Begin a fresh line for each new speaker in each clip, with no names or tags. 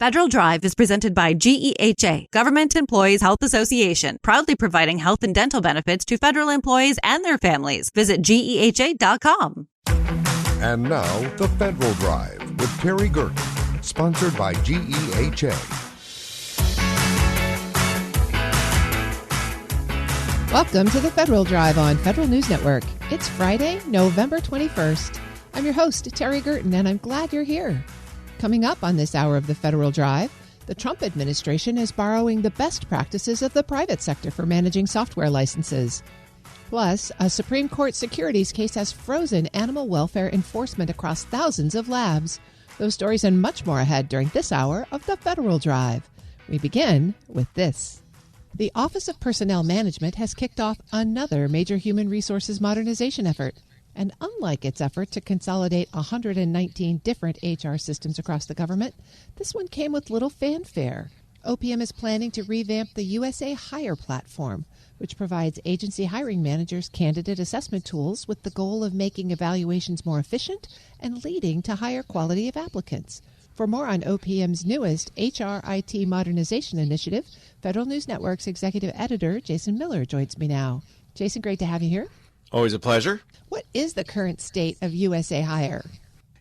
Federal Drive is presented by GEHA, Government Employees Health Association, proudly providing health and dental benefits to federal employees and their families. Visit GEHA.com.
And now, the Federal Drive with Terry Gerton, sponsored by GEHA.
Welcome to the Federal Drive on Federal News Network. It's Friday, November 21st. I'm your host, Terry Gerton, and I'm glad you're here. Coming up on this hour of the Federal Drive, the Trump administration is borrowing the best practices of the private sector for managing software licenses. Plus, a Supreme Court securities case has frozen animal welfare enforcement across thousands of labs. Those stories and much more ahead during this hour of the Federal Drive. We begin with this. The Office of Personnel Management has kicked off another major human resources modernization effort. And unlike its effort to consolidate 119 different HR systems across the government, this one came with little fanfare. OPM is planning to revamp the USA Hire platform, which provides agency hiring managers candidate assessment tools with the goal of making evaluations more efficient and leading to higher quality of applicants. For more on OPM's newest HRIT modernization initiative, Federal News Network's executive editor, Jason Miller, joins me now. Jason, great to have you here.
Always a pleasure.
What is the current state of USA Hire?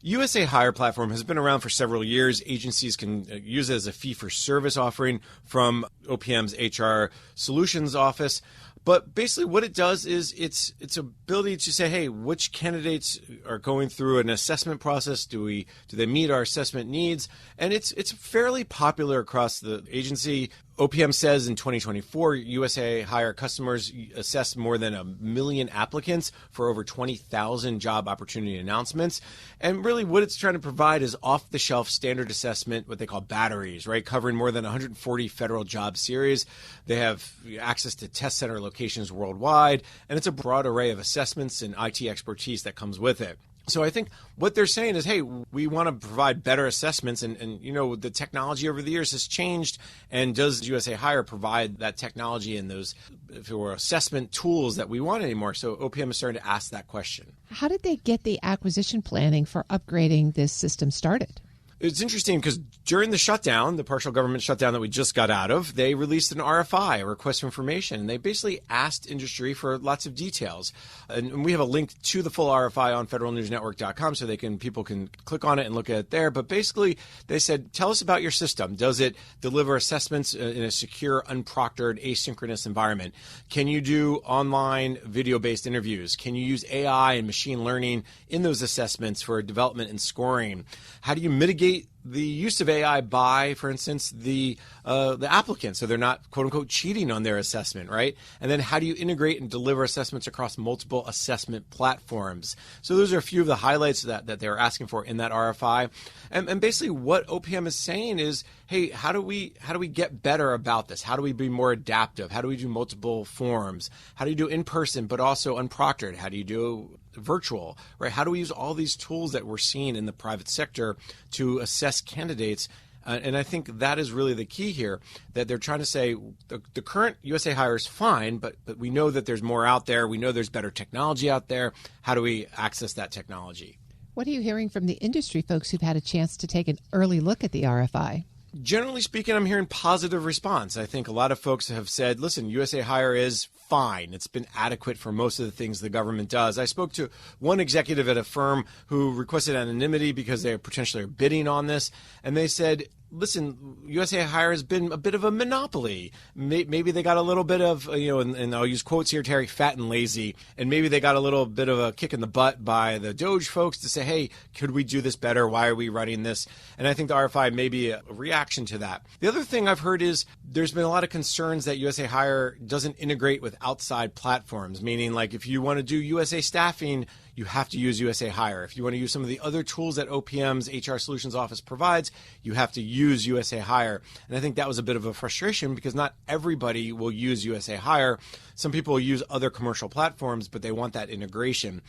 USA Hire platform has been around for several years. Agencies can use it as a fee-for-service offering from OPM's HR Solutions Office. But basically what it does is its ability to say, hey, which candidates are going through an assessment process? Do they meet our assessment needs? And it's fairly popular across the agency. OPM says in 2024, USA Hire customers assessed more than 1 million applicants for over 20,000 job opportunity announcements. And really what it's trying to provide is off-the-shelf standard assessment, what they call batteries, right? Covering more than 140 federal job series. They have access to test center locations worldwide, and it's a broad array of assessments and IT expertise that comes with it. So I think what they're saying is, hey, we want to provide better assessments, and you know, the technology over the years has changed, and does USA Hire provide that technology and those, if it were, assessment tools that we want anymore? So OPM is starting to ask that question.
How did they get the acquisition planning for upgrading this system started?
It's interesting because during the shutdown, the partial government shutdown that we just got out of, they released an RFI, a request for information, and they basically asked industry for lots of details. And we have a link to the full RFI on federalnewsnetwork.com so people can click on it and look at it there. But basically, they said, tell us about your system. Does it deliver assessments in a secure, unproctored, asynchronous environment? Can you do online video-based interviews? Can you use AI and machine learning in those assessments for development and scoring? How do you mitigate the use of AI by, for instance, the applicant, so they're not, quote unquote, cheating on their assessment, right? And then how do you integrate and deliver assessments across multiple assessment platforms? So those are a few of the highlights that they're asking for in that RFI. And basically what OPM is saying is, hey, how do we get better about this? How do we be more adaptive? How do we do multiple forms? How do you do in person but also unproctored? How do you do virtual, right? How do we use all these tools that we're seeing in the private sector to assess candidates? And I think that is really the key here, that they're trying to say the current USA Hire is fine, but we know that there's more out there. We know there's better technology out there. How do we access that technology?
What are you hearing from the industry folks who've had a chance to take an early look at the RFI?
Generally speaking, I'm hearing positive response. I think a lot of folks have said, listen, USA Hire is fine. It's been adequate for most of the things the government does. I spoke to one executive at a firm who requested anonymity because they potentially are bidding on this, and they said, listen, USA Hire has been a bit of a monopoly. Maybe they got a little bit of, and I'll use quotes here, Terry, fat and lazy. And maybe they got a little bit of a kick in the butt by the DOJ folks to say, hey, could we do this better? Why are we running this? And I think the RFI may be a reaction to that. The other thing I've heard is there's been a lot of concerns that USA Hire doesn't integrate with outside platforms, meaning like if you want to do USA staffing, you have to use USA Hire. If you want to use some of the other tools that OPM's HR Solutions Office provides, you have to use USA Hire. And I think that was a bit of a frustration because not everybody will use USA Hire. Some people use other commercial platforms, but they want that integration.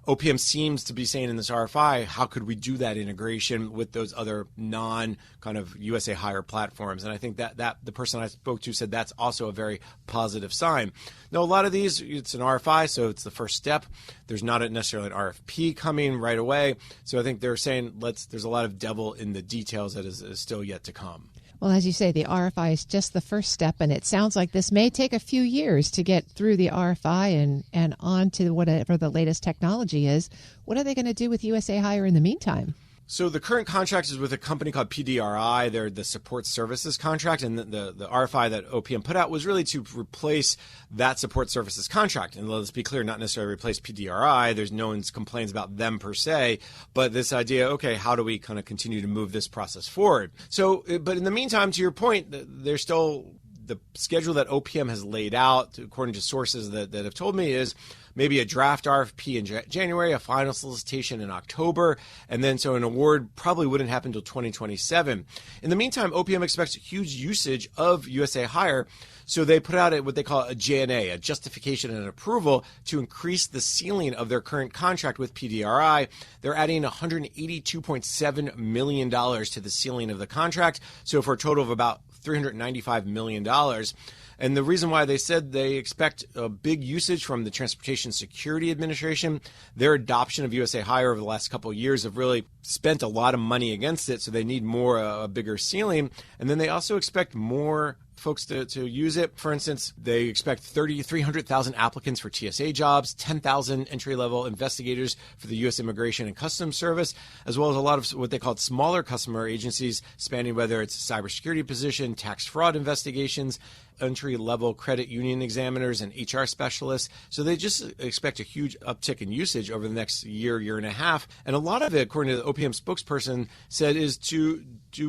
OPM seems to be saying in this RFI, how could we do that integration with those other non kind of USA Hire platforms? And I think that the person I spoke to said that's also a very positive sign. Now, a lot of these, it's an RFI, so it's the first step. There's not necessarily an RFP coming right away. So I think they're saying there's a lot of devil in the details that is still yet to come.
Well, as you say, the RFI is just the first step, and it sounds like this may take a few years to get through the RFI and on to whatever the latest technology is. What are they going to do with USA Hire in the meantime?
So the current contract is with a company called PDRI. They're the support services contract, and the RFI that OPM put out was really to replace that support services contract. And let's be clear, not necessarily replace PDRI. There's no one's complaints about them per se, but this idea, okay, how do we kind of continue to move this process forward? So, but in the meantime, to your point, there's still the schedule that OPM has laid out, according to sources that have told me, is maybe a draft RFP in January, a final solicitation in October, and then so an award probably wouldn't happen until 2027. In the meantime, OPM expects huge usage of USA Hire, so they put out what they call a JNA, a justification and approval, to increase the ceiling of their current contract with PDRI. They're adding $182.7 million to the ceiling of the contract, so for a total of about $395 million. And the reason why they said they expect a big usage from the Transportation Security Administration, their adoption of USA Hire over the last couple of years have really spent a lot of money against it, so they need a bigger ceiling. And then they also expect more folks to use it. For instance, they expect 300,000 applicants for TSA jobs, 10,000 entry-level investigators for the U.S. Immigration and Customs Service, as well as a lot of what they call smaller customer agencies, spanning whether it's a cybersecurity position, tax fraud investigations, entry-level credit union examiners, and HR specialists. So they just expect a huge uptick in usage over the next year and a half. And a lot of it, according to the OPM spokesperson, said is to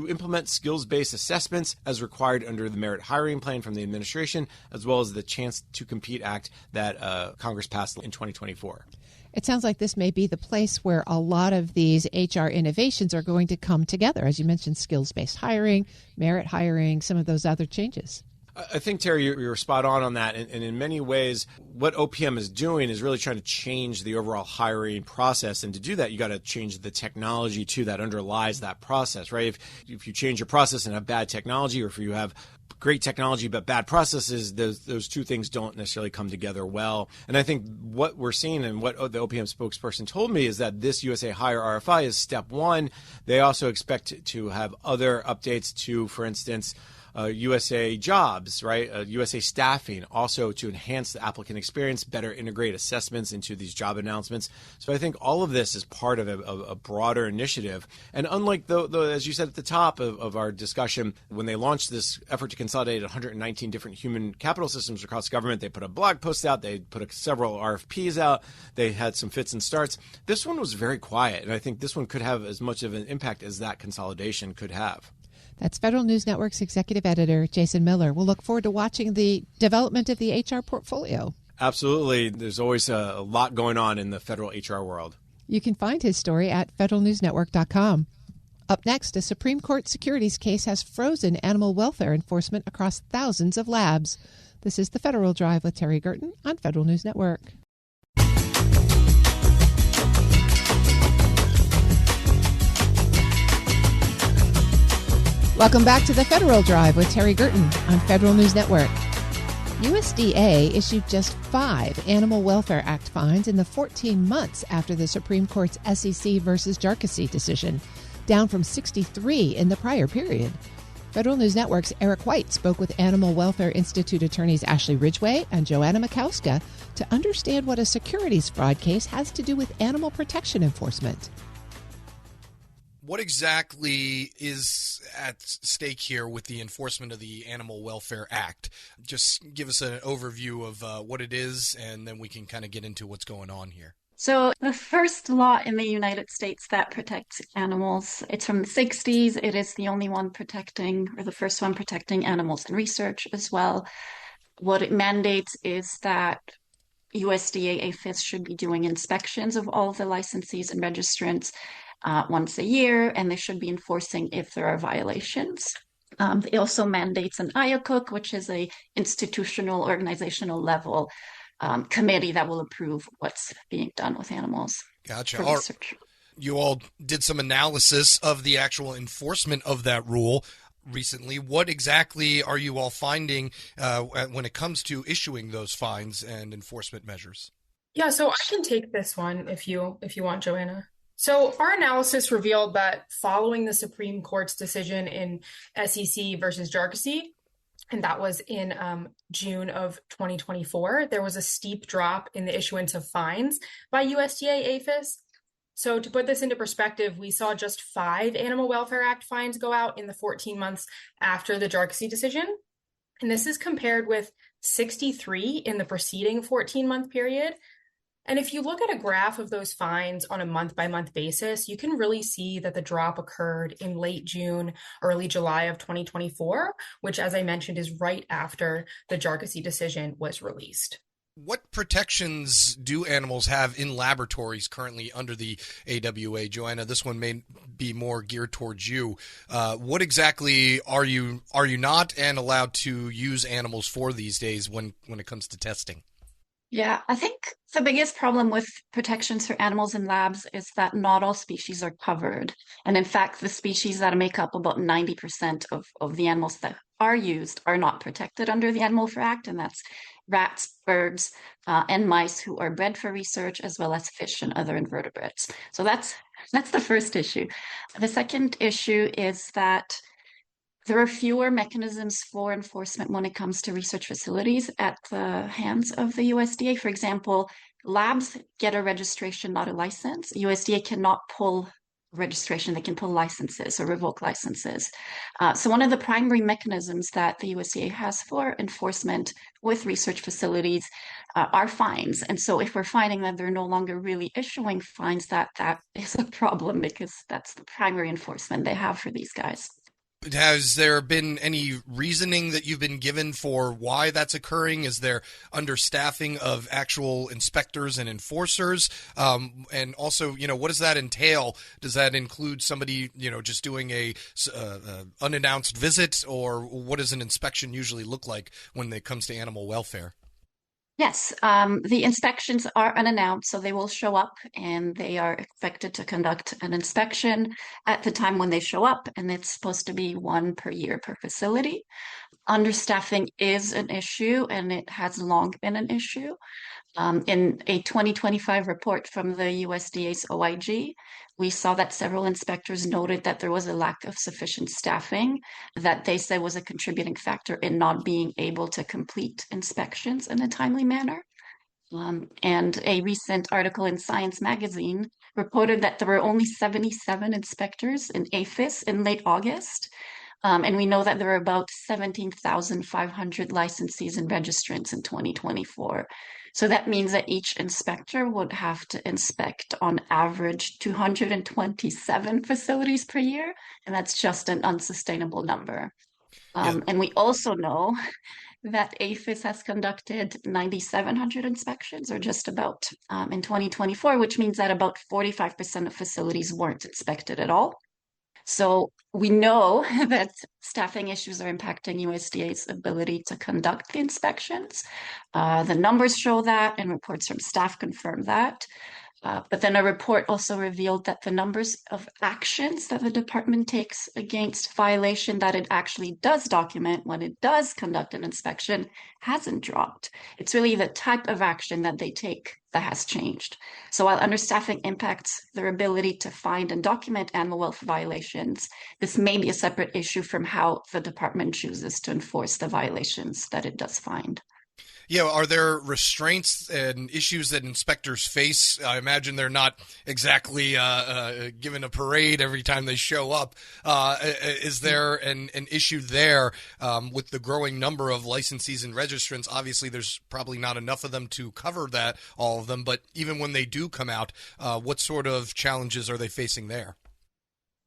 implement skills-based assessments as required under the Merit Hiring Plan from the administration, as well as the Chance to Compete Act that Congress passed in 2024.
It sounds like this may be the place where a lot of these HR innovations are going to come together. As you mentioned, skills-based hiring, merit hiring, some of those other changes.
I think, Terry, you're spot on that. And in many ways, what OPM is doing is really trying to change the overall hiring process. And to do that, you got to change the technology, too, that underlies that process, right? If you change your process and have bad technology, or if you have great technology but bad processes, those two things don't necessarily come together well. And I think what we're seeing and what the OPM spokesperson told me is that this USA Hire RFI is step one. They also expect to have other updates to, for instance, USA Jobs, right? USA Staffing, also to enhance the applicant experience, better integrate assessments into these job announcements. So I think all of this is part of a broader initiative. And unlike, as you said at the top of our discussion, when they launched this effort to consolidate 119 different human capital systems across government, they put a blog post out, they put several RFPs out, they had some fits and starts. This one was very quiet, and I think this one could have as much of an impact as that consolidation could have.
That's Federal News Network's executive editor, Jason Miller. We'll look forward to watching the development of the HR portfolio.
Absolutely. There's always a lot going on in the federal HR world.
You can find his story at federalnewsnetwork.com. Up next, a Supreme Court securities case has frozen animal welfare enforcement across thousands of labs. This is the Federal Drive with Terry Gerton on Federal News Network. Welcome back to the Federal Drive with Terry Gerton on Federal News Network. USDA issued just 5 Animal Welfare Act fines in the 14 months after the Supreme Court's SEC versus Jharkhasi decision, down from 63 in the prior period. Federal News Network's Eric White spoke with Animal Welfare Institute attorneys Ashley Ridgway and Joanna Makowska to understand what a securities fraud case has to do with animal protection enforcement.
What exactly is at stake here with the enforcement of the Animal Welfare Act? Just give us an overview of what it is, and then we can kind of get into what's going on here.
So the first law in the United States that protects animals, it's from the 60s. It is the only one protecting, or the first one protecting animals in research as well. What it mandates is that USDA APHIS should be doing inspections of all of the licensees and registrants once a year, and they should be enforcing if there are violations. It also mandates an IACUC, which is a institutional organizational level committee that will approve what's being done with animals
Gotcha.
for research.
You all did some analysis of the actual enforcement of that rule recently. What exactly are you all finding when it comes to issuing those fines and enforcement measures?
Yeah, so I can take this one if you want, Joanna. So our analysis revealed that following the Supreme Court's decision in SEC versus Jarkissi, and that was in June of 2024, there was a steep drop in the issuance of fines by USDA APHIS. So to put this into perspective, we saw just 5 Animal Welfare Act fines go out in the 14 months after the Jarkissi decision. And this is compared with 63 in the preceding 14-month period. And if you look at a graph of those fines on a month-by-month basis, you can really see that the drop occurred in late June, early July of 2024, which, as I mentioned, is right after the Jarkissi decision was released.
What protections do animals have in laboratories currently under the AWA? Joanna, this one may be more geared towards you. What exactly are you not and allowed to use animals for these days when it comes to testing?
Yeah, I think the biggest problem with protections for animals in labs is that not all species are covered. And in fact, the species that make up about 90% of the animals that are used are not protected under the Animal Welfare Act, and that's rats, birds, and mice who are bred for research, as well as fish and other invertebrates. So that's the first issue. The second issue is that there are fewer mechanisms for enforcement when it comes to research facilities at the hands of the USDA. For example, labs get a registration, not a license. USDA cannot pull registration, they can pull licenses or revoke licenses. So one of the primary mechanisms that the USDA has for enforcement with research facilities are fines. And so if we're finding that they're no longer really issuing fines, that is a problem, because that's the primary enforcement they have for these guys.
Has there been any reasoning that you've been given for why that's occurring? Is there understaffing of actual inspectors and enforcers? And also, what does that entail? Does that include somebody, just doing a unannounced visit, or what does an inspection usually look like when it comes to animal welfare?
Yes, the inspections are unannounced, so they will show up and they are expected to conduct an inspection at the time when they show up, and it's supposed to be one per year per facility. Understaffing is an issue, and it has long been an issue. In a 2025 report from the USDA's OIG, we saw that several inspectors noted that there was a lack of sufficient staffing that they said was a contributing factor in not being able to complete inspections in a timely manner. And a recent article in Science magazine reported that there were only 77 inspectors in APHIS in late August. And we know that there are about 17,500 licensees and registrants in 2024. So that means that each inspector would have to inspect on average 227 facilities per year, and that's just an unsustainable number. And we also know that APHIS has conducted 9,700 inspections, or just about, in 2024, which means that about 45% of facilities weren't inspected at all. So we know that staffing issues are impacting USDA's ability to conduct the inspections. The numbers show that, and reports from staff confirm that. But then a report also revealed that the numbers of actions that the department takes against violation that it actually does document when it does conduct an inspection hasn't dropped. It's really the type of action that they take that has changed. So while understaffing impacts their ability to find and document animal welfare violations, this may be a separate issue from how the department chooses to enforce the violations that it does find.
Yeah, are there restraints and issues that inspectors face? I imagine they're not exactly given a parade every time they show up. Is there an issue there with the growing number of licensees and registrants? Obviously, there's probably not enough of them to cover all of them, but even when they do come out, what sort of challenges are they facing there?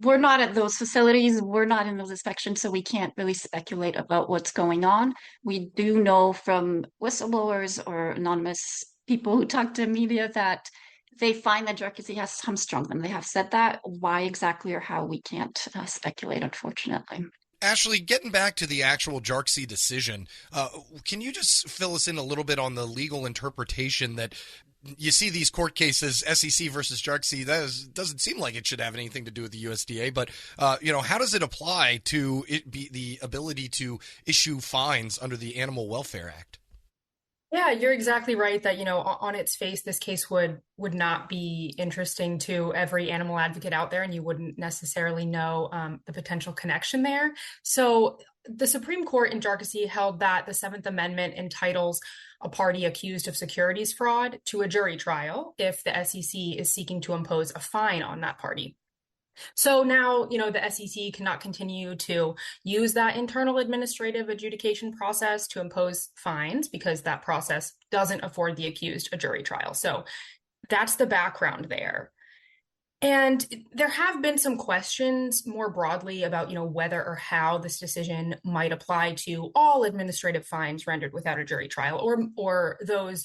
We're not at those facilities. We're not in those inspections, so we can't really speculate about what's going on. We do know from whistleblowers or anonymous people who talk to media that they find that Jarkissi has hamstrung them. They have said that. Why exactly or how, we can't speculate, unfortunately.
Ashley, getting back to the actual JARC decision, can you just fill us in a little bit on the legal interpretation that you see these court cases, SEC versus JARC, doesn't seem like it should have anything to do with the USDA, but how does it apply to it be the ability to issue fines under the Animal Welfare Act?
Yeah, you're exactly right that, on its face, this case would not be interesting to every animal advocate out there, and you wouldn't necessarily know the potential connection there. So the Supreme Court in JARC held that the Seventh Amendment entitles a party accused of securities fraud to a jury trial if the SEC is seeking to impose a fine on that party. So now, the SEC cannot continue to use that internal administrative adjudication process to impose fines because that process doesn't afford the accused a jury trial. So that's the background there. And there have been some questions more broadly about, whether or how this decision might apply to all administrative fines rendered without a jury trial or those,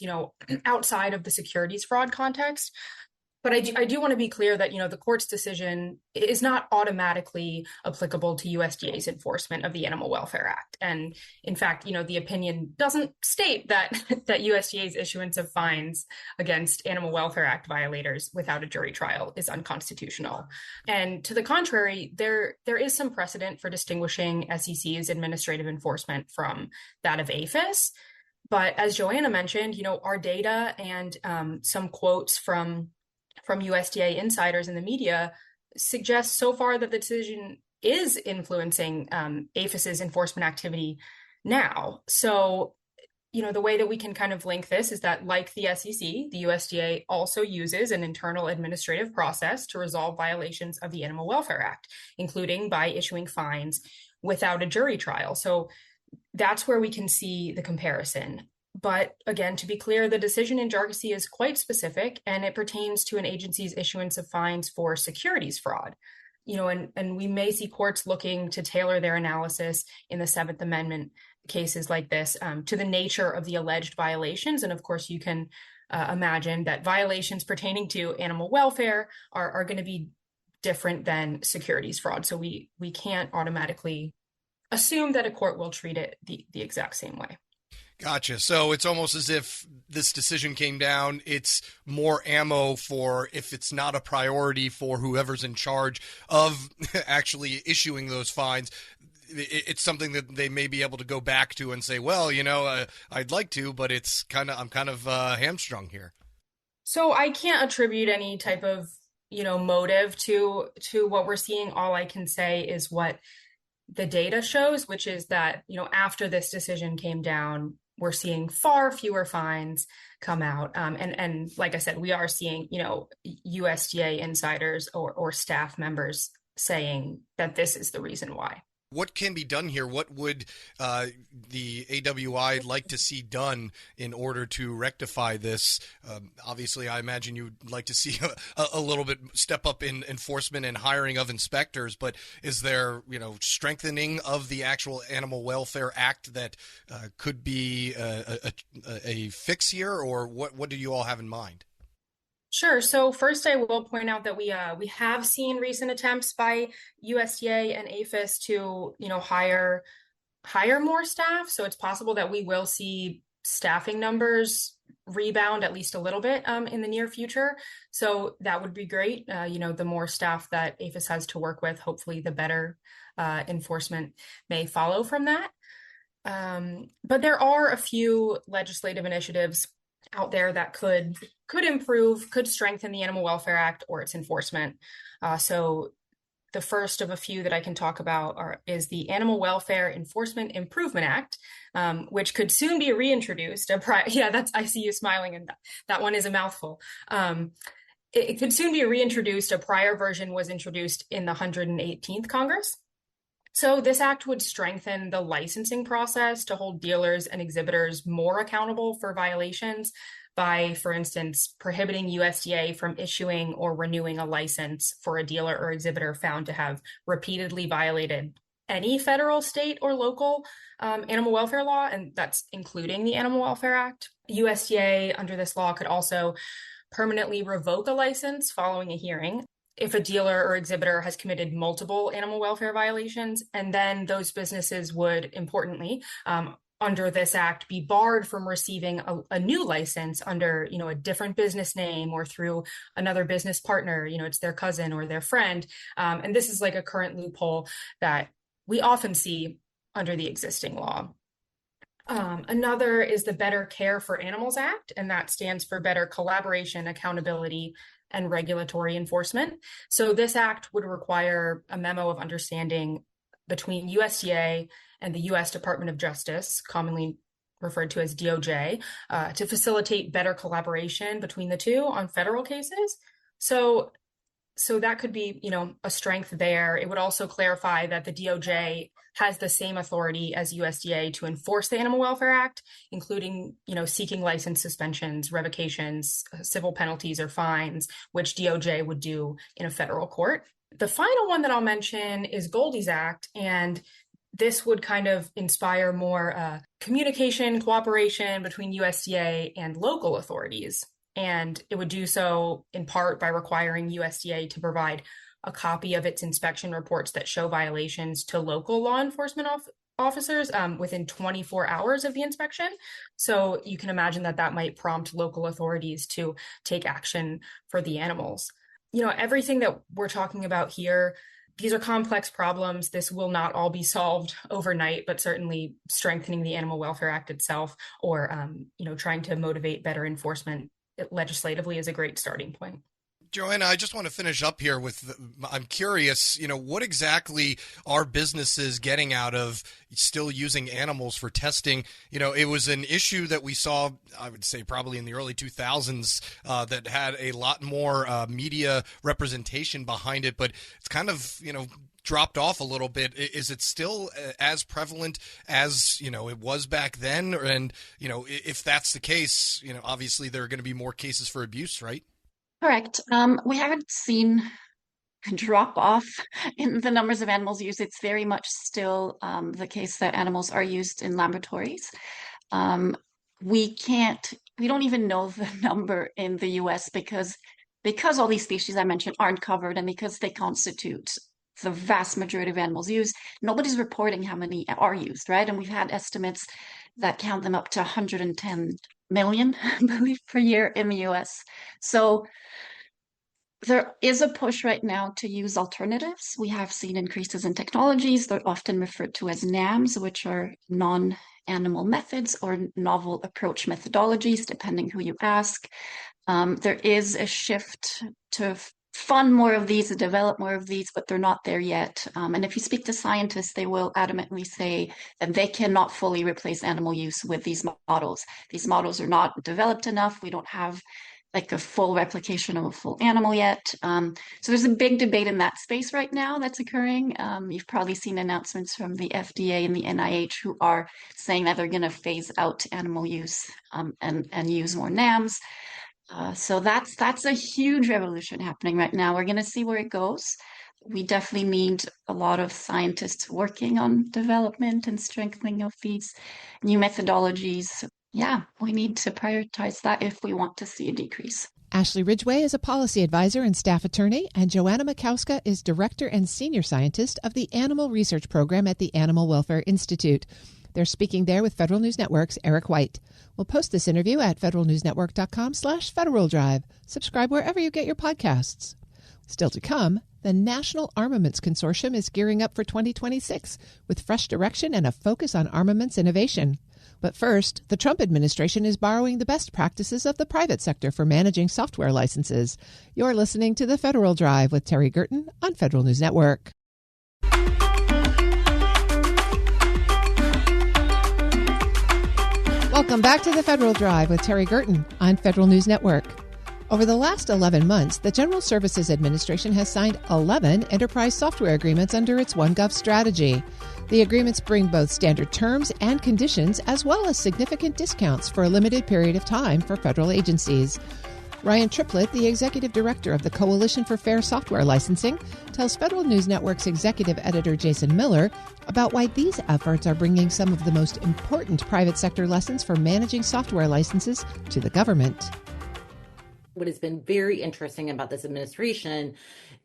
outside of the securities fraud context. But I do want to be clear that, the court's decision is not automatically applicable to USDA's enforcement of the Animal Welfare Act. And in fact, the opinion doesn't state that USDA's issuance of fines against Animal Welfare Act violators without a jury trial is unconstitutional. And to the contrary, there is some precedent for distinguishing SEC's administrative enforcement from that of APHIS. But as Joanna mentioned, our data and some quotes from USDA insiders in the media suggests so far that the decision is influencing APHIS's enforcement activity now. So, the way that we can kind of link this is that, like the SEC, the USDA also uses an internal administrative process to resolve violations of the Animal Welfare Act, including by issuing fines without a jury trial. So that's where we can see the comparison. But again, to be clear, the decision in JARC is quite specific, and it pertains to an agency's issuance of fines for securities fraud. And we may see courts looking to tailor their analysis in the Seventh Amendment cases like this to the nature of the alleged violations. And of course, you can imagine that violations pertaining to animal welfare are going to be different than securities fraud. So we can't automatically assume that a court will treat it the exact same way.
Gotcha. So it's almost as if this decision came down, it's more ammo for if it's not a priority for whoever's in charge of actually issuing those fines. It's something that they may be able to go back to and say, well, I'd like to, but I'm kind of hamstrung here.
So I can't attribute any type of, motive to what we're seeing. All I can say is what the data shows, which is that, after this decision came down, we're seeing far fewer fines come out. And like I said, we are seeing, USDA insiders or staff members saying that this is the reason why.
What can be done here? What would the AWI like to see done in order to rectify this? Obviously, I imagine you'd like to see a little bit step up in enforcement and hiring of inspectors, but is there, strengthening of the actual Animal Welfare Act that could be a fix here, or what do you all have in mind?
Sure. So first, I will point out that we have seen recent attempts by USDA and APHIS to hire more staff. So it's possible that we will see staffing numbers rebound at least a little bit in the near future. So that would be great. The more staff that APHIS has to work with, hopefully the better enforcement may follow from that. But there are a few legislative initiatives out there that could improve, could strengthen the Animal Welfare Act or its enforcement. So the first of a few that I can talk about is the Animal Welfare Enforcement Improvement Act, which could soon be reintroduced. I see you smiling, and that one is a mouthful. It could soon be reintroduced. A prior version was introduced in the 118th Congress. So this act would strengthen the licensing process to hold dealers and exhibitors more accountable for violations by, for instance, prohibiting USDA from issuing or renewing a license for a dealer or exhibitor found to have repeatedly violated any federal, state, or local animal welfare law, and that's including the Animal Welfare Act. USDA, under this law, could also permanently revoke a license following a hearing. if a dealer or exhibitor has committed multiple animal welfare violations, and then those businesses would, importantly, under this act, be barred from receiving a new license under, a different business name or through another business partner. It's their cousin or their friend. And this is like a current loophole that we often see under the existing law. Another is the Better Care for Animals Act, and that stands for Better Collaboration, Accountability, and Regulatory Enforcement. So this act would require a memo of understanding between USDA and the U.S. Department of Justice, commonly referred to as DOJ, to facilitate better collaboration between the two on federal cases. So that could be, a strength there. It would also clarify that the DOJ has the same authority as USDA to enforce the Animal Welfare Act, including, seeking license suspensions, revocations, civil penalties, or fines, which DOJ would do in a federal court. The final one that I'll mention is Goldie's Act, and this would kind of inspire more communication, cooperation between USDA and local authorities. And it would do so in part by requiring USDA to provide a copy of its inspection reports that show violations to local law enforcement officers within 24 hours of the inspection. So you can imagine that might prompt local authorities to take action for the animals. Everything that we're talking about here, these are complex problems. This will not all be solved overnight, but certainly strengthening the Animal Welfare Act itself or, trying to motivate better enforcement legislatively is a great starting point.
Joanna, I just want to finish up here with, I'm curious, what exactly are businesses getting out of still using animals for testing? It was an issue that we saw, I would say probably in the early 2000s, that had a lot more media representation behind it, but it's kind of, dropped off a little bit. Is it still as prevalent as, it was back then? And, if that's the case, obviously there are going to be more cases for abuse, right?
Correct. We haven't seen a drop off in the numbers of animals used. It's very much still the case that animals are used in laboratories. We don't even know the number in the US because all these species I mentioned aren't covered, and because they constitute the vast majority of animals used, nobody's reporting how many are used, right? And we've had estimates that count them up to 110 million, I believe, per year in the US. So there is a push right now to use alternatives. We have seen increases in technologies. They're often referred to as NAMs, which are non-animal methods or novel approach methodologies, depending who you ask. There is a shift to fund more of these and develop more of these, but they're not there yet. And if you speak to scientists, they will adamantly say that they cannot fully replace animal use with these models. These models are not developed enough. We don't have like a full replication of a full animal yet. So there's a big debate in that space right now that's occurring. You've probably seen announcements from the FDA and the NIH who are saying that they're going to phase out animal use and use more NAMs. So that's a huge revolution happening right now. We're going to see where it goes. We definitely need a lot of scientists working on development and strengthening of these new methodologies. Yeah, we need to prioritize that if we want to see a decrease.
Ashley Ridgway is a policy advisor and staff attorney, and Joanna Makowska is director and senior scientist of the Animal Research Program at the Animal Welfare Institute. They're speaking there with Federal News Network's Eric White. We'll post this interview at federalnewsnetwork.com/Federal Drive. Subscribe wherever you get your podcasts. Still to come, the National Armaments Consortium is gearing up for 2026 with fresh direction and a focus on armaments innovation. But first, the Trump administration is borrowing the best practices of the private sector for managing software licenses. You're listening to The Federal Drive with Terry Gerton on Federal News Network. Welcome back to The Federal Drive with Terry Gerton on Federal News Network. Over the last 11 months, the General Services Administration has signed 11 enterprise software agreements under its OneGov strategy. The agreements bring both standard terms and conditions, as well as significant discounts for a limited period of time for federal agencies. Ryan Triplett, the executive director of the Coalition for Fair Software Licensing, tells Federal News Network's executive editor Jason Miller about why these efforts are bringing some of the most important private sector lessons for managing software licenses to the government.
what has been very interesting about this administration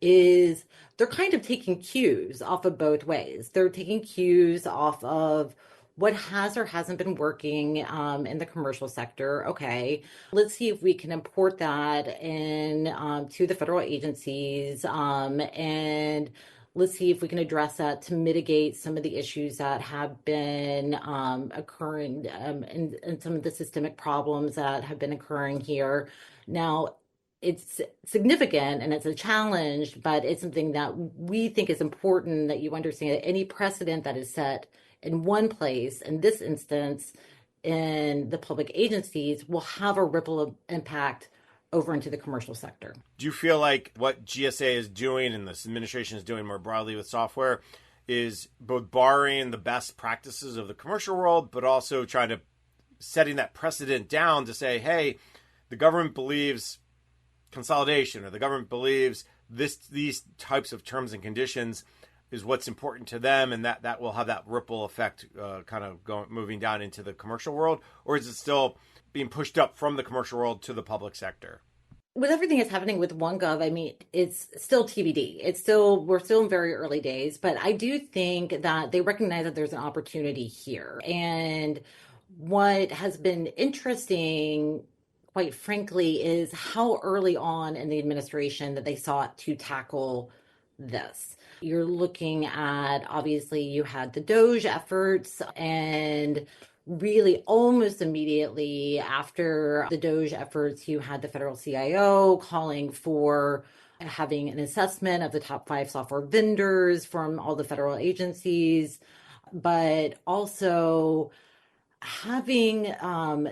is they're kind of taking cues off of both ways. They're taking cues off of what has or hasn't been working in the commercial sector. Okay, let's see if we can import that in to the federal agencies, and let's see if we can address that to mitigate some of the issues that have been occurring and some of the systemic problems that have been occurring here. Now, it's significant and it's a challenge, but it's something that we think is important that you understand that any precedent that is set in one place, in this instance, in the public agencies, will have a ripple impact over into the commercial sector.
Do you feel like what GSA is doing and this administration is doing more broadly with software is both borrowing the best practices of the commercial world, but also trying to setting that precedent down to say, hey, the government believes consolidation, or the government believes these types of terms and conditions is what's important to them, and that will have that ripple effect moving down into the commercial world? Or is it still being pushed up from the commercial world to the public sector?
With everything that's happening with OneGov, I mean, it's still TBD. We're still in very early days, but I do think that they recognize that there's an opportunity here. And what has been interesting, quite frankly, is how early on in the administration that they sought to tackle this. You're looking at, obviously, you had the DOGE efforts, and really almost immediately after the DOGE efforts, you had the federal CIO calling for having an assessment of the top 5 software vendors from all the federal agencies, but also having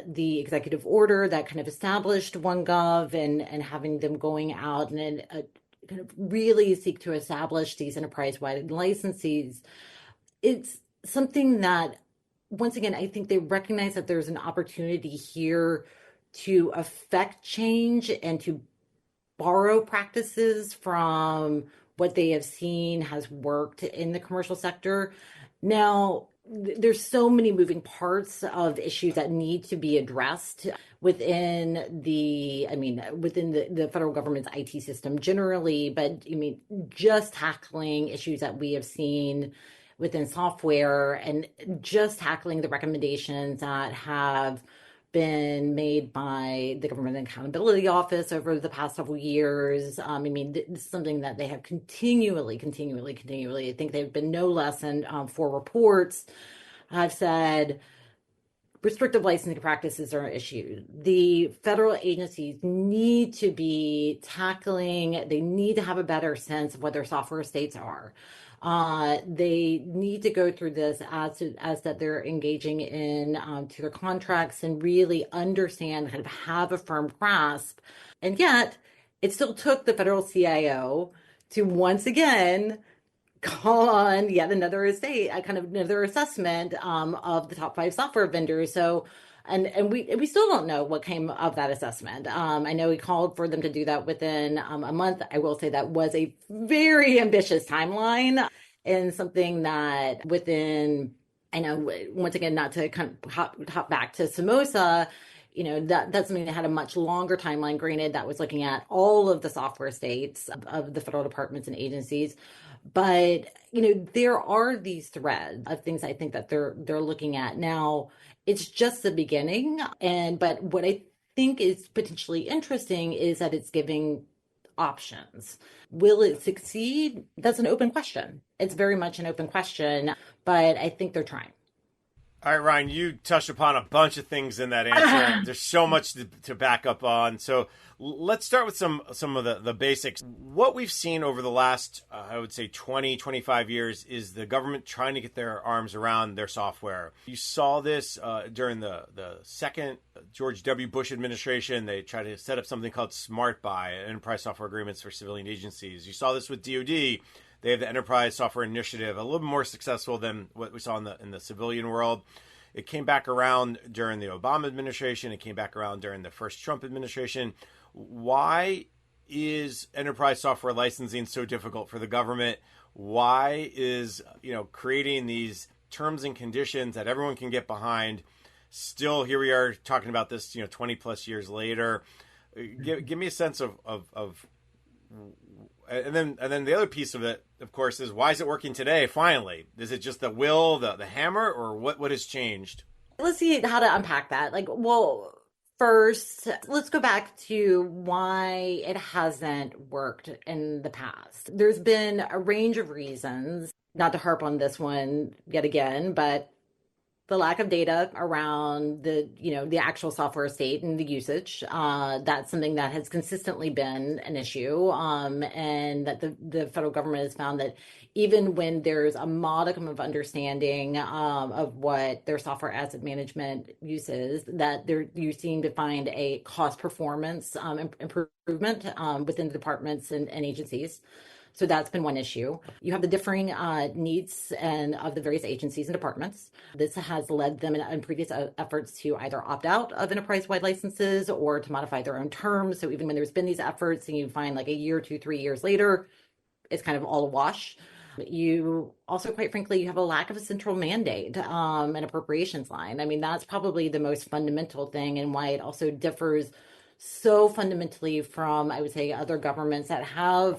the executive order that kind of established OneGov and having them going out and kind of really seek to establish these enterprise-wide licenses. It's something that, once again, I think they recognize that there's an opportunity here to affect change and to borrow practices from what they have seen has worked in the commercial sector. Now, there's so many moving parts of issues that need to be addressed within the federal government's IT system generally, but I mean, just tackling issues that we have seen within software and just tackling the recommendations that have been made by the Government Accountability Office over the past several years. I mean, this is something that they have continually, I think they've been no less than 4 reports have said restrictive licensing practices are an issue. The federal agencies need to be tackling, they need to have a better sense of what their software estates are. They need to go through this as that they're engaging in to their contracts and really understand, kind of have a firm grasp. And yet, it still took the federal CIO to once again call on yet another another assessment of the top 5 software vendors. So, and we still don't know what came of that assessment. I know he called for them to do that within a month. I will say that was a very ambitious timeline and something that within, I know, once again, not to kind of hop back to Samosa, you know, that's something that had a much longer timeline. Granted, that was looking at all of the software estates of the federal departments and agencies. But, you know, there are these threads of things I think that they're looking at now. It's just the beginning. But what I think is potentially interesting is that it's giving options. Will it succeed? That's an open question. It's very much an open question, but I think they're trying.
All right, Ryan, you touched upon a bunch of things in that answer. There's so much to back up on. So let's start with some of the basics. What we've seen over the last, I would say, 20, 25 years is the government trying to get their arms around their software. You saw this during the second George W. Bush administration. They tried to set up something called Smart Buy, enterprise software agreements for civilian agencies. You saw this with DoD. They have the Enterprise Software Initiative, a little more successful than what we saw in the civilian world. It came back around during the Obama administration. It came back around during the first Trump administration. Why is enterprise software licensing so difficult for the government? Why is, creating these terms and conditions that everyone can get behind? Still, here we are talking about this, 20 plus years later. give me a sense of and then the other piece of it, of course, is why is it working today? Finally, is it just the will, the hammer, or what has changed?
Let's see how to unpack that. First, let's go back to why it hasn't worked in the past. There's been a range of reasons, not to harp on this one yet again, but the lack of data around the actual software estate and the usage. That's something that has consistently been an issue, and that the federal government has found that even when there's a modicum of understanding of what their software asset management use is, that you seem to find a cost performance improvement within the departments and agencies. So that's been one issue. You have the differing needs of the various agencies and departments. This has led them in previous efforts to either opt out of enterprise-wide licenses or to modify their own terms. So even when there's been these efforts and you find like a year, 2, 3 years later, it's kind of all a wash. You also, quite frankly, you have a lack of a central mandate and appropriations line. I mean, that's probably the most fundamental thing, and why it also differs so fundamentally from, I would say, other governments that have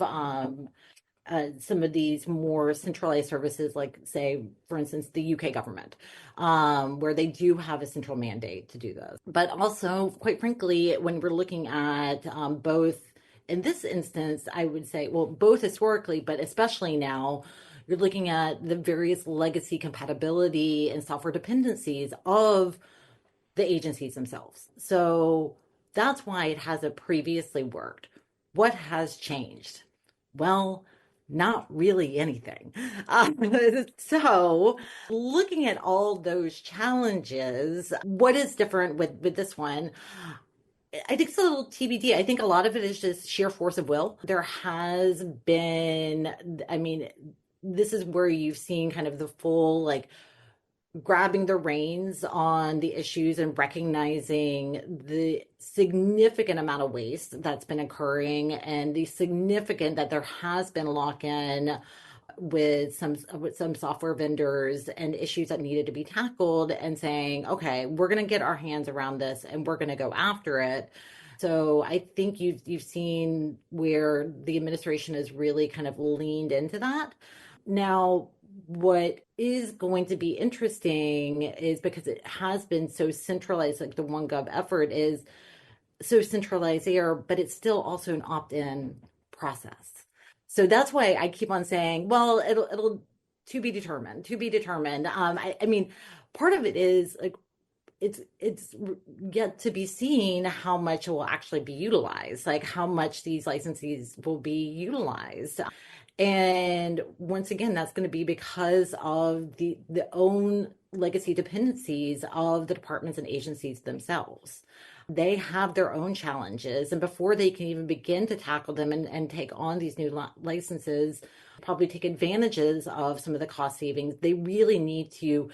some of these more centralized services, like, say, for instance, the UK government, where they do have a central mandate to do those. But also, quite frankly, when we're looking at both, in this instance, I would say, well, both historically, but especially now, you're looking at the various legacy compatibility and software dependencies of the agencies themselves. So that's why it hasn't previously worked. What has changed? Well, not really anything. So looking at all those challenges, what is different with this one? I think it's a little TBD. I think a lot of it is just sheer force of will. There has been, I mean, this is where you've seen kind of the full, like, grabbing the reins on the issues and recognizing the significant amount of waste that's been occurring, and the significant that there has been lock-in with some software vendors and issues that needed to be tackled, and saying, okay, we're going to get our hands around this and we're going to go after it. So I think you've seen where the administration has really kind of leaned into that. Now, what is going to be interesting is, because it has been so centralized, like the OneGov effort is so centralized there, but it's still also an opt-in process. So that's why I keep on saying, well, it'll to be determined. I mean, part of it is like, it's yet to be seen how much will actually be utilized, like how much these licensees will be utilized. And once again, that's going to be because of the own legacy dependencies of the departments and agencies themselves. They have their own challenges, and before they can even begin to tackle them and take on these new licenses, probably take advantages of some of the cost savings, they really need to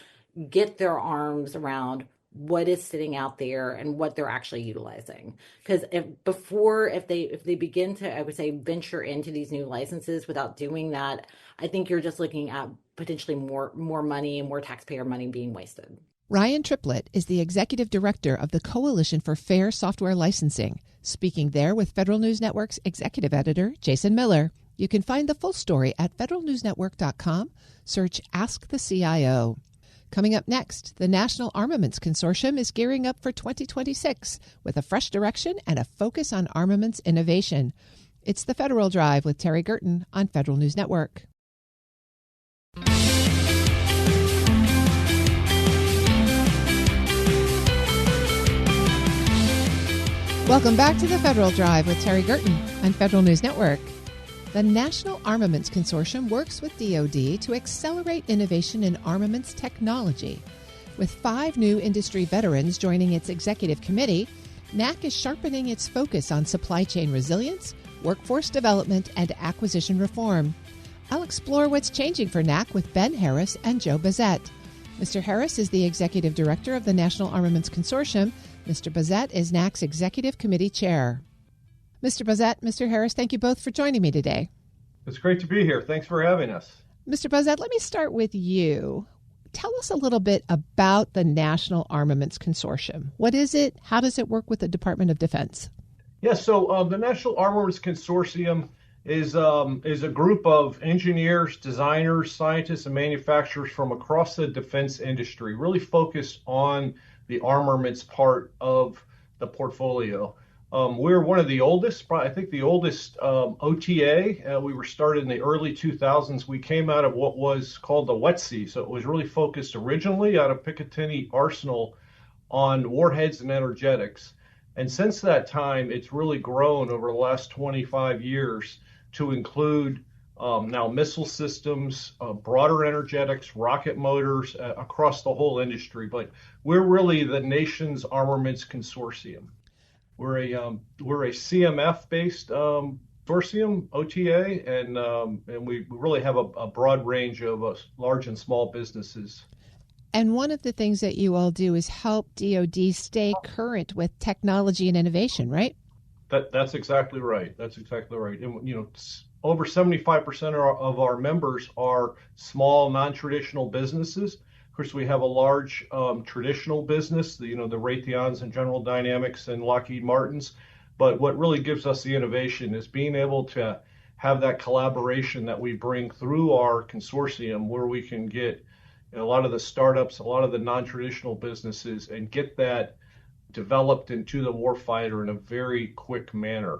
get their arms around what is sitting out there and what they're actually utilizing. Because if they begin to, I would say, venture into these new licenses without doing that, I think you're just looking at potentially more money and more taxpayer money being wasted.
Ryan Triplett is the executive director of the Coalition for Fair Software Licensing, speaking there with Federal News Network's executive editor, Jason Miller. You can find the full story at federalnewsnetwork.com. Search Ask the CIO. Coming up next, the National Armaments Consortium is gearing up for 2026 with a fresh direction and a focus on armaments innovation. It's the Federal Drive with Terry Gerton on Federal News Network. Welcome back to the Federal Drive with Terry Gerton on Federal News Network. The National Armaments Consortium works with DoD to accelerate innovation in armaments technology. With 5 new industry veterans joining its executive committee, NAC is sharpening its focus on supply chain resilience, workforce development, and acquisition reform. I'll explore what's changing for NAC with Ben Harris and Joe Bazette. Mr. Harris is the executive director of the National Armaments Consortium. Mr. Bazette is NAC's executive committee chair. Mr. Bazette, Mr. Harris, thank you both for joining me today.
It's great to be here. Thanks for having us.
Mr. Bazette, let me start with you. Tell us a little bit about the National Armaments Consortium. What is it? How does it work with the Department of Defense?
Yeah, so the National Armaments Consortium is a group of engineers, designers, scientists, and manufacturers from across the defense industry, really focused on the armaments part of the portfolio. We're one of the oldest, I think the oldest OTA. We were started in the early 2000s. We came out of what was called the Wet Sea, so it was really focused originally out of Picatinny Arsenal on warheads and energetics. And since that time, it's really grown over the last 25 years to include now missile systems, broader energetics, rocket motors across the whole industry. But we're really the nation's armaments consortium. We're a CMF-based consortium, OTA, and we really have a broad range of large and small businesses.
And one of the things that you all do is help DoD stay current with technology and innovation, right?
That's exactly right. That's exactly right. And, over 75% of our members are small, non-traditional businesses. Of course, we have a large traditional business, the Raytheons and General Dynamics and Lockheed Martins. But what really gives us the innovation is being able to have that collaboration that we bring through our consortium, where we can get a lot of the startups, a lot of the non-traditional businesses, and get that developed into the warfighter in a very quick manner.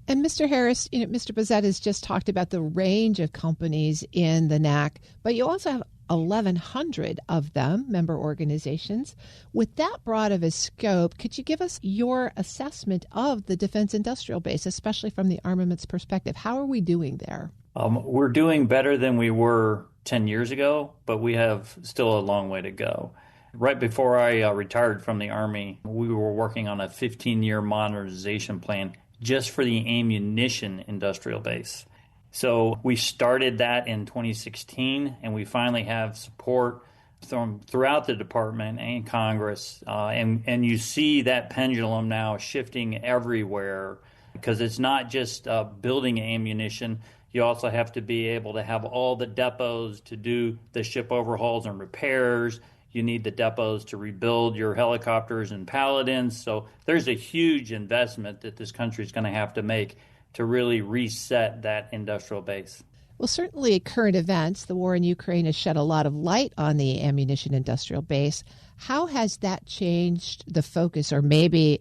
And Mr. Harris, Mr. Bazette has just talked about the range of companies in the NAC, but you also have 1,100 of them, member organizations. With that broad of a scope, could you give us your assessment of the defense industrial base, especially from the armaments perspective? How are we doing there?
We're doing better than we were 10 years ago, but we have still a long way to go. Right before I retired from the Army, we were working on a 15-year modernization plan just for the ammunition industrial base. So we started that in 2016, and we finally have support from throughout the department and Congress. And you see that pendulum now shifting everywhere, because it's not just building ammunition. You also have to be able to have all the depots to do the ship overhauls and repairs. You need the depots to rebuild your helicopters and Paladins. So there's a huge investment that this country is going to have to make to really reset that industrial base.
Well, certainly current events, the war in Ukraine has shed a lot of light on the ammunition industrial base. How has that changed the focus, or maybe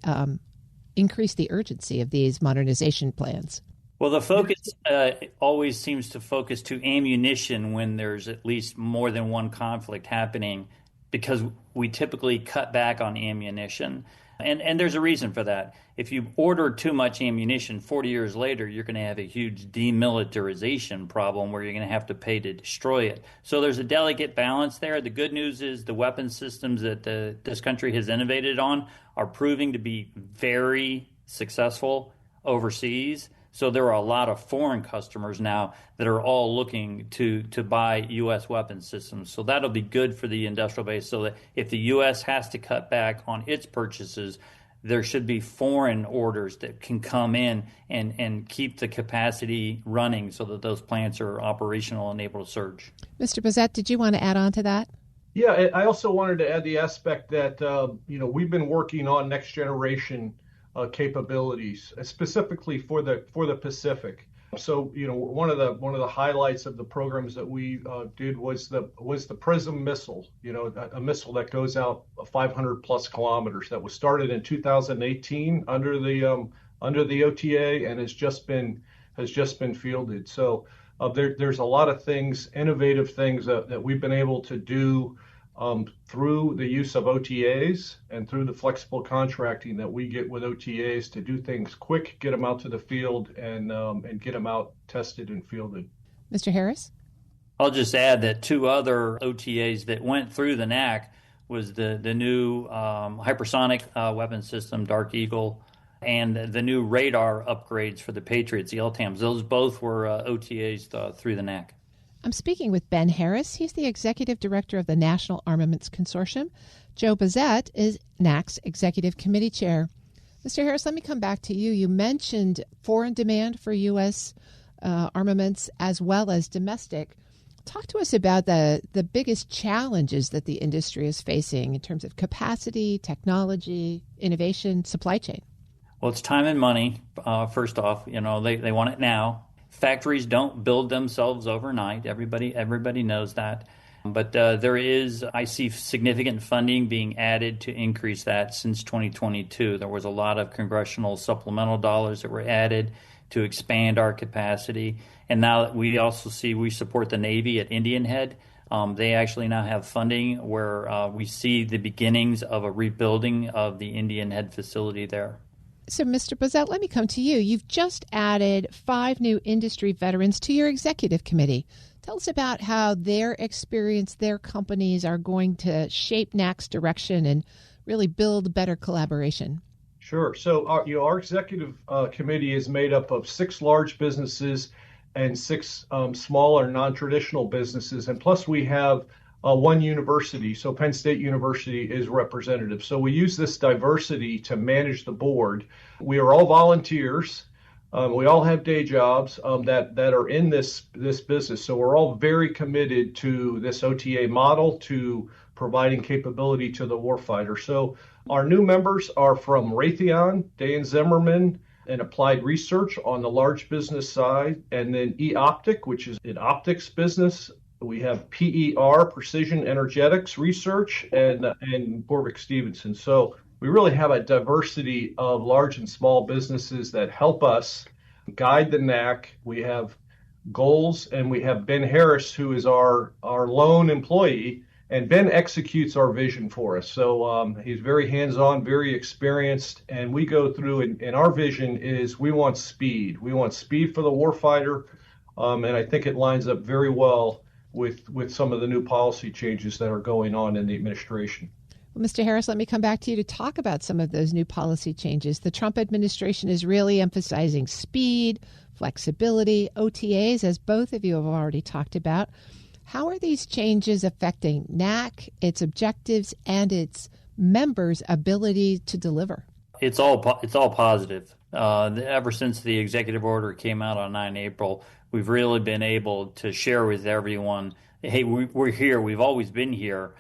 increased the urgency of these modernization plans?
Well, the focus always seems to focus to ammunition when there's at least more than one conflict happening, because we typically cut back on ammunition. And there's a reason for that. If you order too much ammunition, 40 years later, you're going to have a huge demilitarization problem where you're going to have to pay to destroy it. So there's a delicate balance there. The good news is the weapon systems that this country has innovated on are proving to be very successful overseas. So there are a lot of foreign customers now that are all looking to buy U.S. weapon systems. So that'll be good for the industrial base, so that if the U.S. has to cut back on its purchases, there should be foreign orders that can come in and keep the capacity running so that those plants are operational and able to surge. Mr.
Bazette, did you want to add on to that?
Yeah, I also wanted to add the aspect that, we've been working on next generation capabilities, specifically for the Pacific. So, one of the highlights of the programs that we did was the PRISM missile. A missile that goes out 500 plus kilometers. That was started in 2018 under the OTA and has just been fielded. So there's a lot of things, innovative things that we've been able to do through the use of OTAs and through the flexible contracting that we get with OTAs to do things quick, get them out to the field, and get them out tested and fielded.
Mr. Harris?
I'll just add that two other OTAs that went through the NAC was the new hypersonic weapon system, Dark Eagle, and the new radar upgrades for the Patriots, the LTAMs. Those both were OTAs through the NAC.
I'm speaking with Ben Harris. He's the Executive Director of the National Armaments Consortium. Joe Bazette is NAC's Executive Committee Chair. Mr. Harris, let me come back to you. You mentioned foreign demand for U.S. armaments as well as domestic. Talk to us about the biggest challenges that the industry is facing in terms of capacity, technology, innovation, supply chain.
Well, it's time and money. First off, they want it now. Factories don't build themselves overnight. Everybody knows that. But I see significant funding being added to increase that since 2022. There was a lot of congressional supplemental dollars that were added to expand our capacity. And now we also we support the Navy at Indian Head. They actually now have funding where we see the beginnings of a rebuilding of the Indian Head facility there.
So, Mr. Boiselle, let me come to you. You've just added 5 new industry veterans to your executive committee. Tell us about how their experience, their companies are going to shape NAC's direction and really build better collaboration.
Sure. So our executive committee is made up of 6 large businesses and 6 smaller non-traditional businesses. And plus we have 1 university. So Penn State University is representative. So we use this diversity to manage the board. We are all volunteers. We all have day jobs that are in this business. So we're all very committed to this OTA model, to providing capability to the warfighter. So our new members are from Raytheon, Dan Zimmerman, and Applied Research on the large business side, and then eOptic, which is an optics business. We have PER, Precision Energetics Research, and Borvik Stevenson. So we really have a diversity of large and small businesses that help us guide the NAC. We have goals, and we have Ben Harris, who is our lone employee, and Ben executes our vision for us. So he's very hands-on, very experienced, and we go through, and our vision is we want speed. We want speed for the warfighter, and I think it lines up very well with some of the new policy changes that are going on in the administration.
Well, Mr. Harris, let me come back to you to talk about some of those new policy changes. The Trump administration is really emphasizing speed, flexibility, OTAs, as both of you have already talked about. How are these changes affecting NAC, its objectives, and its members' ability to deliver?
It's all positive. Ever since the executive order came out on 9 April, we've really been able to share with everyone, hey, we're here. We've always been here.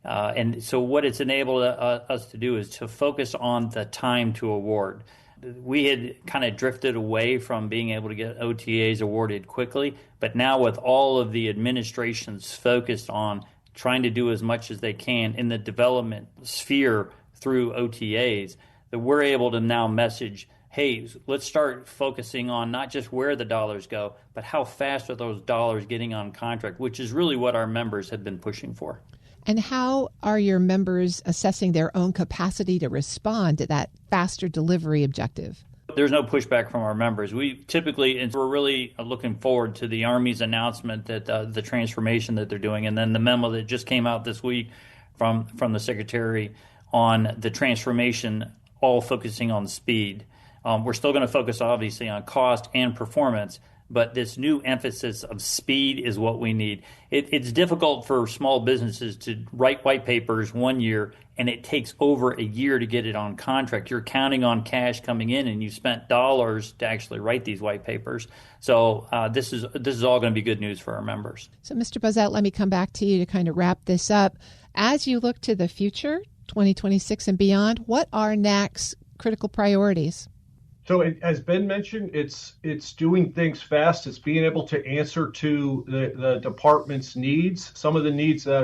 And so what it's enabled us to do is to focus on the time to award. We had kind of drifted away from being able to get OTAs awarded quickly, but now with all of the administrations focused on trying to do as much as they can in the development sphere through OTAs, that we're able to now message, hey, let's start focusing on not just where the dollars go, but how fast are those dollars getting on contract, which is really what our members have been pushing for.
And how are your members assessing their own capacity to respond to that faster delivery objective?
There's no pushback from our members. We typically, and we're really looking forward to the Army's announcement that the transformation that they're doing, and then the memo that just came out this week from the Secretary on the transformation, all focusing on speed. We're still going to focus, obviously, on cost and performance, but this new emphasis of speed is what we need. It's difficult for small businesses to write white papers 1 year, and it takes over a year to get it on contract. You're counting on cash coming in, and you spent dollars to actually write these white papers. So this is all going to be good news for our members.
So, Mr. Boiselle, let me come back to you to kind of wrap this up. As you look to the future, 2026 and beyond, what are NAC's critical priorities?
So as Ben mentioned, it's doing things fast. It's being able to answer to the department's needs. Some of the needs that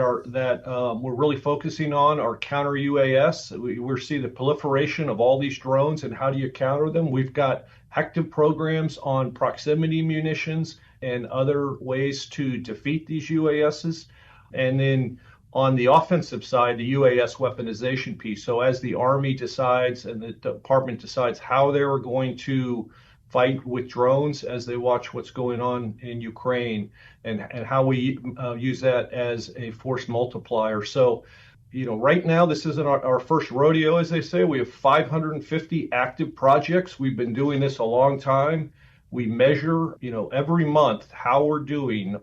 we're really focusing on are counter UAS. We see the proliferation of all these drones, and how do you counter them? We've got active programs on proximity munitions and other ways to defeat these UASs. And then on the offensive side, the UAS weaponization piece. So as the Army decides and the department decides how they're going to fight with drones as they watch what's going on in Ukraine, and how we use that as a force multiplier. So, right now, this isn't our first rodeo, as they say. We have 550 active projects. We've been doing this a long time. We measure, every month how we're doing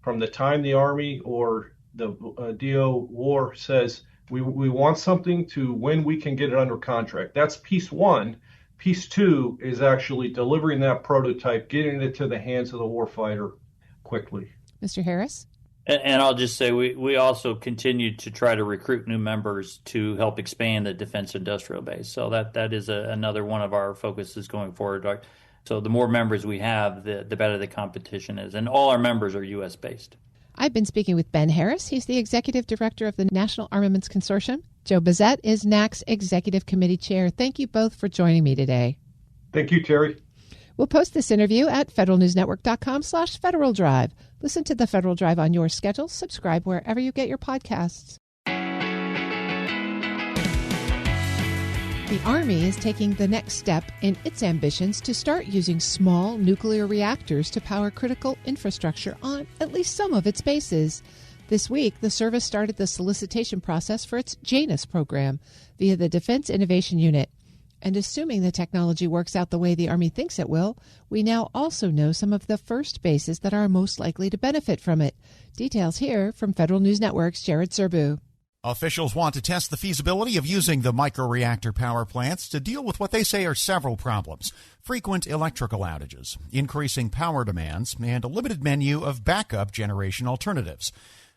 from the time the Army or the DO war says we want something to when we can get it under contract. That's piece one. Piece two is actually delivering that prototype, getting it to the hands of the warfighter quickly.
Mr. Harris?
And I'll just say we also continue to try to recruit new members to help expand the defense industrial base. So that is another one of our focuses going forward. So the more members we have, the better the competition is. And all our members are U.S. based.
I've been speaking with Ben Harris. He's the Executive Director of the National Armaments Consortium. Joe Bazette is NAC's Executive Committee Chair. Thank you both for joining me today.
Thank you, Terry.
We'll post this interview at federalnewsnetwork.com/Federal Drive. Listen to the Federal Drive on your schedule. Subscribe wherever you get your podcasts. The Army is taking the next step in its ambitions to start using small nuclear reactors to power critical infrastructure on at least some of its bases. This week, the service started the solicitation process for its Janus program via the Defense Innovation Unit. And assuming the technology works out the way the Army thinks it will, we now also know some of the first bases that are most likely to benefit from it. Details here from Federal News Network's Jared Serbu.
Officials want to test the feasibility of using the microreactor power plants to deal with what they say are several problems: frequent electrical outages, increasing power demands, and a limited menu of backup generation alternatives.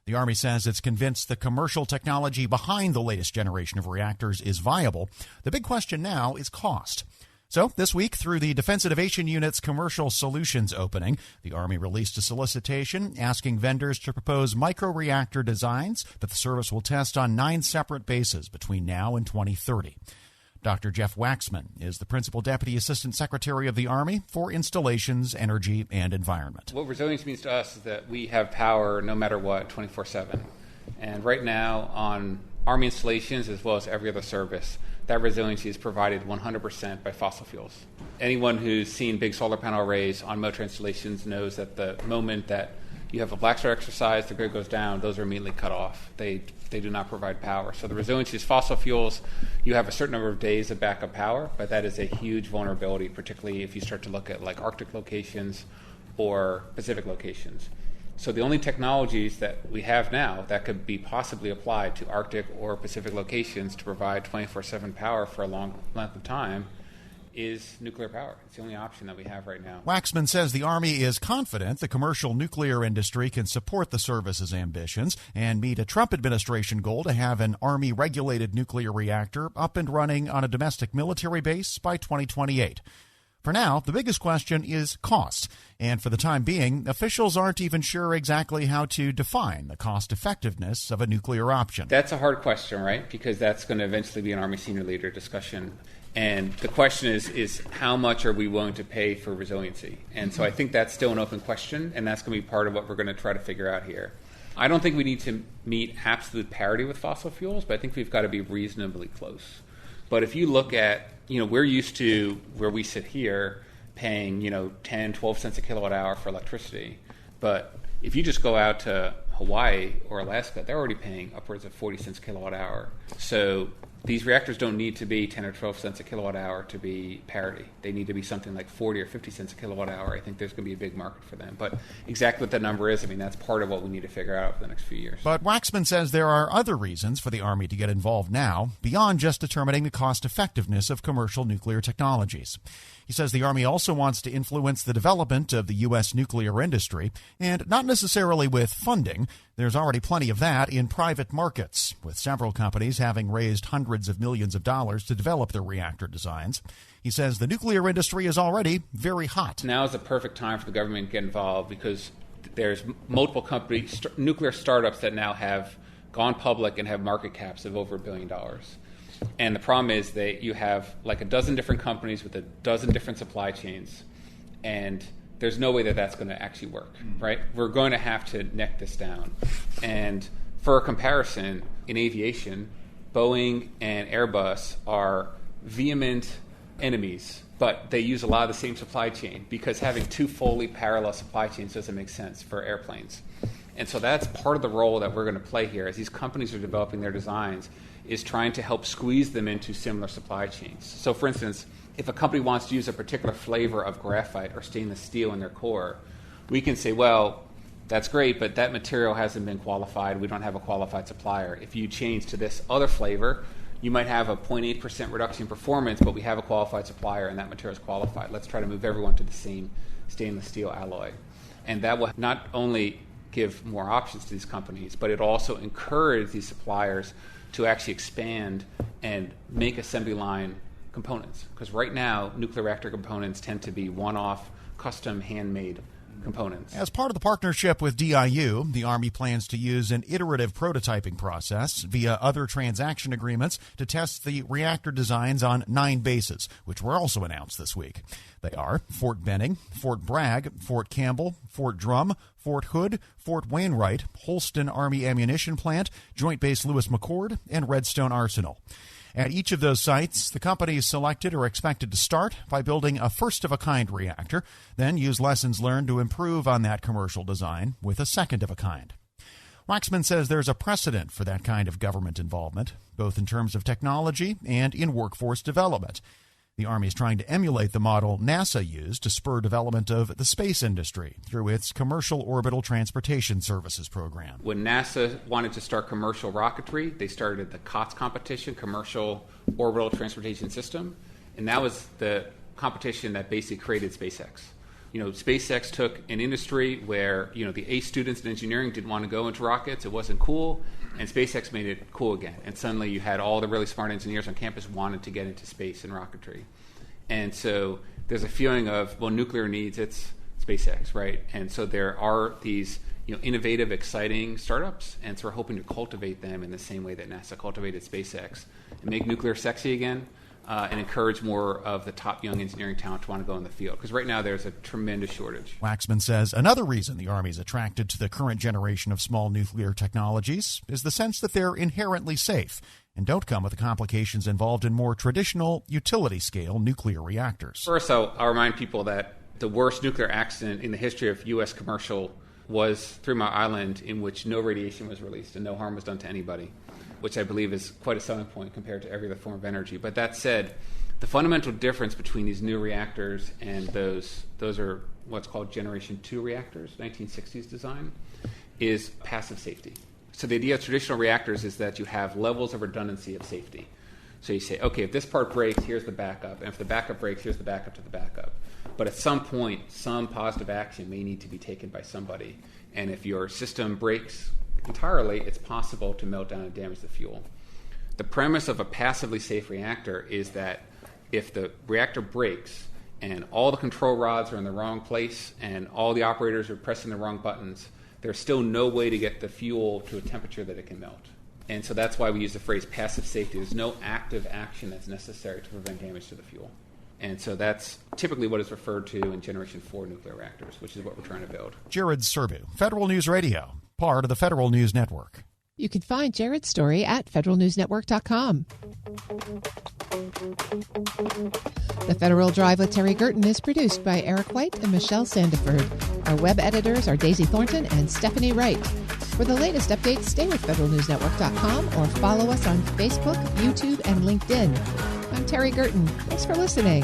The Army says it's convinced the commercial technology behind the latest generation of reactors is viable. The big question now is cost. So this week, through the Defense Innovation Unit's Commercial Solutions opening, the Army released a solicitation asking vendors to propose microreactor designs that the service will test on 9 separate bases between now and 2030. Dr. Jeff Waxman is the Principal Deputy Assistant Secretary of the Army for Installations, Energy, and Environment.
What resilience means to us is that we have power no matter what, 24/7. And right now on Army installations, as well as every other service, that resiliency is provided 100% by fossil fuels. Anyone who's seen big solar panel arrays on motor installations knows that the moment that you have a black start exercise, the grid goes down, those are immediately cut off. They do not provide power. So the resiliency is fossil fuels. You have a certain number of days of backup power, but that is a huge vulnerability, particularly if you start to look at like Arctic locations or Pacific locations. So the only technologies that we have now that could be possibly applied to Arctic or Pacific locations to provide 24/7 power for a long length of time is nuclear power. It's the only option that we have right now.
Waxman says the Army is confident the commercial nuclear industry can support the service's ambitions and meet a Trump administration goal to have an Army-regulated nuclear reactor up and running on a domestic military base by 2028. For now, the biggest question is cost. And for the time being, officials aren't even sure exactly how to define the cost-effectiveness of a nuclear option.
That's a hard question, right? Because that's going to eventually be an Army senior leader discussion. And the question is how much are we willing to pay for resiliency? And so I think that's still an open question, and that's going to be part of what we're going to try to figure out here. I don't think we need to meet absolute parity with fossil fuels, but I think we've got to be reasonably close. But if you look at, we're used to where we sit here paying, 10, 12 cents a kilowatt hour for electricity. But if you just go out to Hawaii or Alaska, they're already paying upwards of 40 cents a kilowatt hour. So these reactors don't need to be 10 or 12 cents a kilowatt hour to be parity. They need to be something like 40 or 50 cents a kilowatt hour. I think there's going to be a big market for them. But exactly what that number is, that's part of what we need to figure out over the next few years.
But Waxman says there are other reasons for the Army to get involved now, beyond just determining the cost effectiveness of commercial nuclear technologies. He says the Army also wants to influence the development of the U.S. nuclear industry, and not necessarily with funding. There's already plenty of that in private markets, with several companies having raised hundreds of millions of dollars to develop their reactor designs. He says the nuclear industry is already very hot.
Now is the perfect time for the government to get involved because there's multiple companies, nuclear startups that now have gone public and have market caps of over $1 billion. And the problem is that you have like a dozen different companies with a dozen different supply chains, and there's no way that that's going to actually work, right? We're going to have to neck this down. And for a comparison, in aviation, Boeing and Airbus are vehement enemies, but they use a lot of the same supply chain because having two fully parallel supply chains doesn't make sense for airplanes. And so that's part of the role that we're going to play here as these companies are developing their designs, is trying to help squeeze them into similar supply chains. So for instance, if a company wants to use a particular flavor of graphite or stainless steel in their core, we can say, well, that's great, but that material hasn't been qualified. We don't have a qualified supplier. If you change to this other flavor, you might have a 0.8% reduction in performance, but we have a qualified supplier and that material is qualified. Let's try to move everyone to the same stainless steel alloy. And that will not only give more options to these companies, but it also encouraged these suppliers to actually expand and make assembly line components. Because right now, nuclear reactor components tend to be one-off, custom, handmade components.
As part of the partnership with DIU, the Army plans to use an iterative prototyping process via other transaction agreements to test the reactor designs on 9 bases, which were also announced this week. They are Fort Benning, Fort Bragg, Fort Campbell, Fort Drum, Fort Hood, Fort Wainwright, Holston Army Ammunition Plant, Joint Base Lewis McChord, and Redstone Arsenal. At each of those sites, the companies selected are expected to start by building a first-of-a-kind reactor, then use lessons learned to improve on that commercial design with a second-of-a-kind. Waxman says there's a precedent for that kind of government involvement, both in terms of technology and in workforce development. The Army is trying to emulate the model NASA used to spur development of the space industry through its Commercial Orbital Transportation Services program.
When NASA wanted to start commercial rocketry, they started the COTS competition, Commercial Orbital Transportation System, and that was the competition that basically created SpaceX. SpaceX took an industry where, the A students in engineering didn't want to go into rockets, it wasn't cool, and SpaceX made it cool again. And suddenly you had all the really smart engineers on campus wanted to get into space and rocketry. And so there's a feeling of, well, nuclear needs its SpaceX, right? And so there are these innovative, exciting startups, and so we're hoping to cultivate them in the same way that NASA cultivated SpaceX and make nuclear sexy again. And encourage more of the top young engineering talent to want to go in the field. Because right now there's a tremendous shortage.
Waxman says another reason the Army is attracted to the current generation of small nuclear technologies is the sense that they're inherently safe and don't come with the complications involved in more traditional utility-scale nuclear reactors.
First, I'll remind people that the worst nuclear accident in the history of U.S. commercial was 3 Mile Island, in which no radiation was released and no harm was done to anybody, which I believe is quite a selling point compared to every other form of energy. But that said, the fundamental difference between these new reactors and those are what's called Generation 2 reactors, 1960s design, is passive safety. So the idea of traditional reactors is that you have levels of redundancy of safety. So you say, okay, if this part breaks, here's the backup. And if the backup breaks, here's the backup to the backup. But at some point, some positive action may need to be taken by somebody. And if your system breaks entirely, it's possible to melt down and damage the fuel. The premise of a passively safe reactor is that if the reactor breaks and all the control rods are in the wrong place and all the operators are pressing the wrong buttons, there's still no way to get the fuel to a temperature that it can melt. And so that's why we use the phrase passive safety. There's no active action that's necessary to prevent damage to the fuel. And so that's typically what is referred to in Generation 4 nuclear reactors, which is what we're trying to build.
Jared Serbu, Federal News Radio, part of the Federal News Network.
You can find Jared's story at federalnewsnetwork.com. The Federal Drive with Terry Gerton is produced by Eric White and Michelle Sandiford. Our web editors are Daisy Thornton and Stephanie Wright. For the latest updates, stay with federalnewsnetwork.com or follow us on Facebook, YouTube, and LinkedIn. I'm Terry Gerton. Thanks for listening.